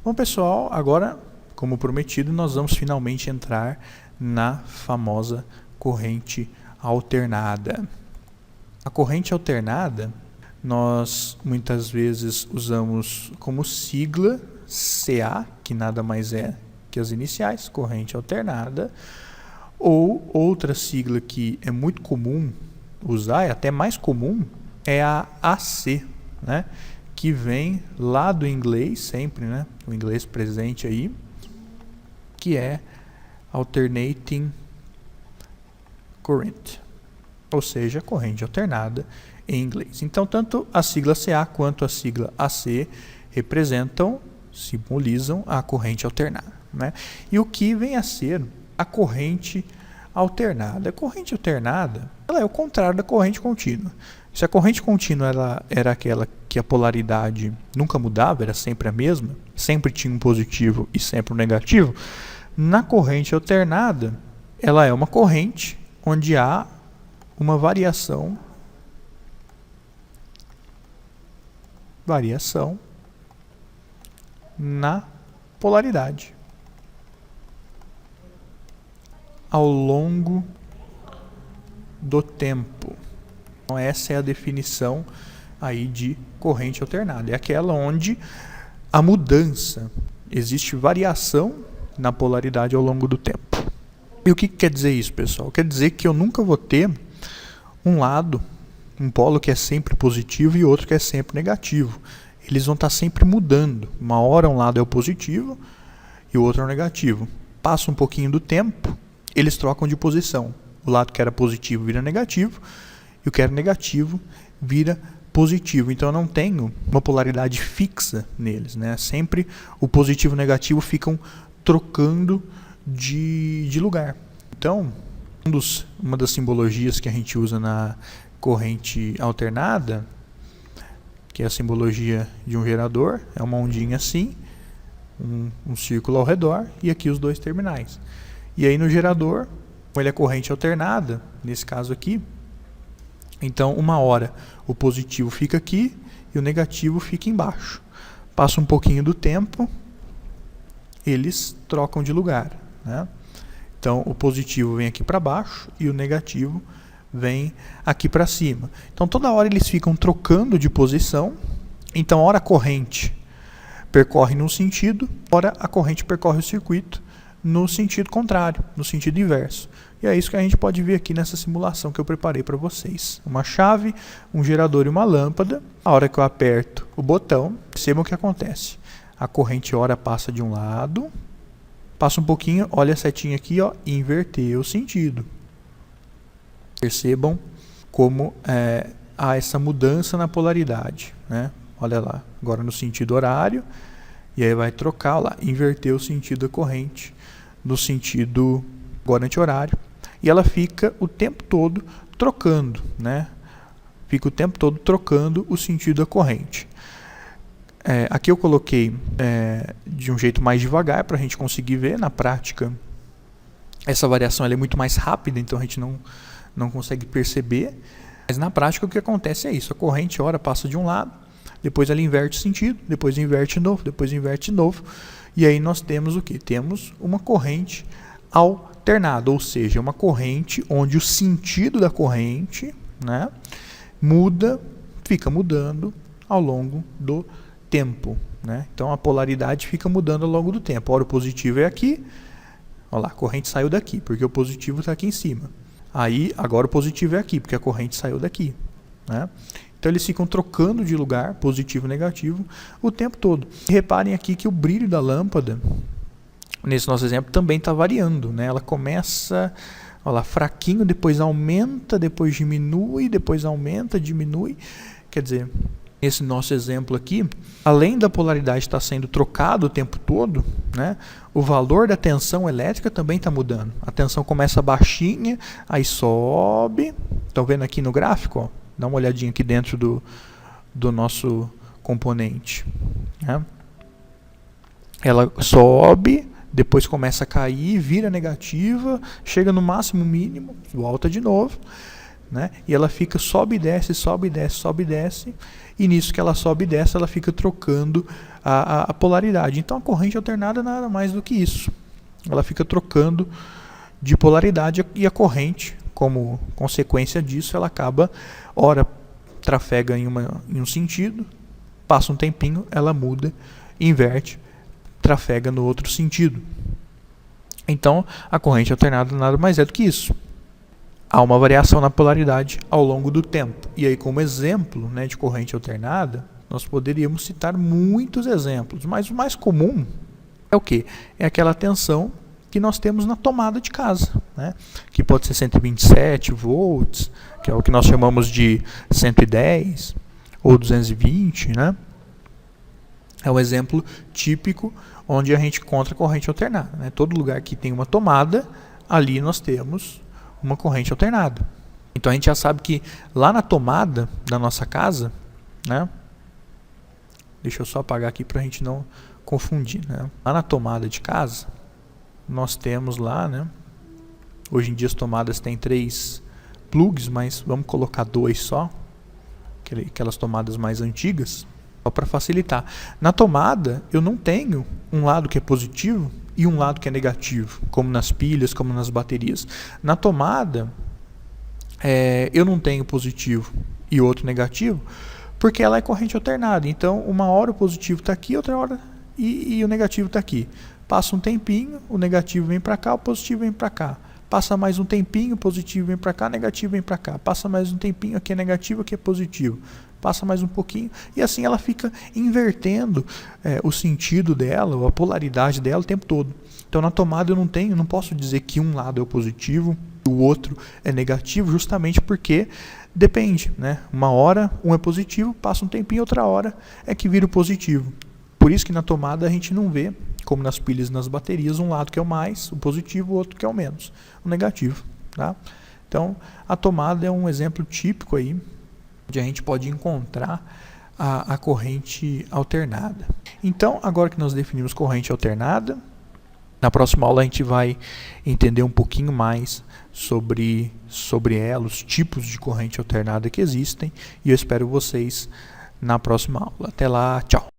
Bom, pessoal, agora, como prometido, nós vamos finalmente entrar na famosa corrente alternada. A corrente alternada, nós muitas vezes usamos como sigla CA, que nada mais é que as iniciais, corrente alternada, ou outra sigla que é muito comum usar, é até mais comum, é a AC, né? Que vem lá do inglês sempre, né? O inglês presente aí, que é Alternating Current, ou seja, corrente alternada em inglês. Então, tanto a sigla CA quanto a sigla AC simbolizam a corrente alternada, né? E o que vem a ser a corrente alternada? A corrente alternada, ela é o contrário da corrente contínua. Se a corrente contínua ela era aquela que a polaridade nunca mudava, era sempre a mesma, sempre tinha um positivo e sempre um negativo, na corrente alternada, ela é uma corrente onde há uma variação na polaridade ao longo do tempo. Então, essa é a definição aí de corrente alternada. É aquela onde a mudança, existe variação na polaridade ao longo do tempo. E o que quer dizer isso, pessoal? Quer dizer que eu nunca vou ter um lado, um polo que é sempre positivo e outro que é sempre negativo. Eles vão estar sempre mudando. Uma hora um lado é o positivo e o outro é o negativo. Passa um pouquinho do tempo, eles trocam de posição. O lado que era positivo vira negativo e o que era negativo vira positivo. Então eu não tenho uma polaridade fixa neles, né? Sempre o positivo e o negativo ficam trocando de lugar. Então, uma das simbologias que a gente usa na corrente alternada, que é a simbologia de um gerador, é uma ondinha assim, um círculo ao redor e aqui os dois terminais. E aí no gerador, como ele é corrente alternada, nesse caso aqui, então uma hora o positivo fica aqui e o negativo fica embaixo. Passa um pouquinho do tempo, eles trocam de lugar, né? Então o positivo vem aqui para baixo e o negativo vem aqui para cima. Então toda hora eles ficam trocando de posição. Então hora a corrente percorre num sentido, hora a corrente percorre o circuito no sentido contrário, no sentido inverso. E é isso que a gente pode ver aqui nessa simulação que eu preparei para vocês. Uma chave, um gerador e uma lâmpada. A hora que eu aperto o botão, percebam o que acontece. A corrente hora passa de um lado, passa um pouquinho, olha a setinha aqui, ó, inverteu o sentido. Percebam como há essa mudança na polaridade, né? Olha lá, agora no sentido horário, e aí vai trocar, lá, inverter o sentido da corrente no sentido agora anti-horário, e ela fica o tempo todo trocando, né? Fica o tempo todo trocando o sentido da corrente. Aqui eu coloquei de um jeito mais devagar para a gente conseguir ver. Na prática, essa variação ela é muito mais rápida, então a gente não consegue perceber. Mas na prática o que acontece é isso: a corrente hora passa de um lado, depois ela inverte o sentido, depois inverte de novo, depois inverte de novo. E aí nós temos o que? Temos uma corrente alternada, ou seja, uma corrente onde o sentido da corrente, né, fica mudando ao longo do tempo, né? Então a polaridade fica mudando ao longo do tempo. Ora o positivo é aqui, olha lá, a corrente saiu daqui, porque o positivo está aqui em cima. Aí agora o positivo é aqui, porque a corrente saiu daqui, né? Então eles ficam trocando de lugar, positivo e negativo, o tempo todo. E reparem aqui que o brilho da lâmpada, nesse nosso exemplo, também está variando, né? Ela começa, olha lá, fraquinho, depois aumenta, depois diminui, depois aumenta, diminui. Quer dizer, esse nosso exemplo aqui, além da polaridade estar sendo trocada o tempo todo, né, o valor da tensão elétrica também está mudando. A tensão começa baixinha, aí sobe. Estão vendo aqui no gráfico? Ó? Dá uma olhadinha aqui dentro do nosso componente. Né? Ela sobe, depois começa a cair, vira negativa, chega no máximo mínimo, volta de novo. Né? E ela fica, sobe e desce, sobe e desce, sobe e desce. E nisso que ela sobe e desce, ela fica trocando a polaridade. Então a corrente alternada nada mais do que isso. Ela fica trocando de polaridade e a corrente, como consequência disso, ela acaba, ora trafega em um sentido, passa um tempinho, ela muda, inverte, trafega no outro sentido. Então a corrente alternada nada mais é do que isso. Há uma variação na polaridade ao longo do tempo. E aí, como exemplo, né, de corrente alternada, nós poderíamos citar muitos exemplos, mas o mais comum é o quê? É aquela tensão que nós temos na tomada de casa, né? Que pode ser 127 volts, que é o que nós chamamos de 110 ou 220, né? É um exemplo típico onde a gente encontra corrente alternada, né? Todo lugar que tem uma tomada, ali nós temos uma corrente alternada. Então a gente já sabe que lá na tomada da nossa casa, né? Deixa eu só apagar aqui para a gente não confundir, né? Lá na tomada de casa, nós temos lá, né? Hoje em dia as tomadas têm 3 plugs, mas vamos colocar 2 só, aquelas tomadas mais antigas, só para facilitar. Na tomada eu não tenho um lado que é positivo e um lado que é negativo, como nas pilhas, como nas baterias. Na tomada, eu não tenho positivo e outro negativo, porque ela é corrente alternada. Então, uma hora o positivo está aqui, outra hora e o negativo está aqui. Passa um tempinho, o negativo vem para cá, o positivo vem para cá. Passa mais um tempinho, o positivo vem para cá, o negativo vem para cá. Passa mais um tempinho, aqui é negativo, aqui é positivo. Passa mais um pouquinho, e assim ela fica invertendo o sentido dela, ou a polaridade dela o tempo todo. Então na tomada eu não posso dizer que um lado é o positivo, o outro é negativo, justamente porque depende, né? Uma hora um é positivo, passa um tempinho, outra hora é que vira o positivo. Por isso que na tomada a gente não vê, como nas pilhas e nas baterias, um lado que é o mais, o positivo, o outro que é o menos, o negativo. Tá? Então a tomada é um exemplo típico aí, onde a gente pode encontrar a corrente alternada. Então, agora que nós definimos corrente alternada, na próxima aula a gente vai entender um pouquinho mais sobre ela, os tipos de corrente alternada que existem, e eu espero vocês na próxima aula. Até lá, tchau!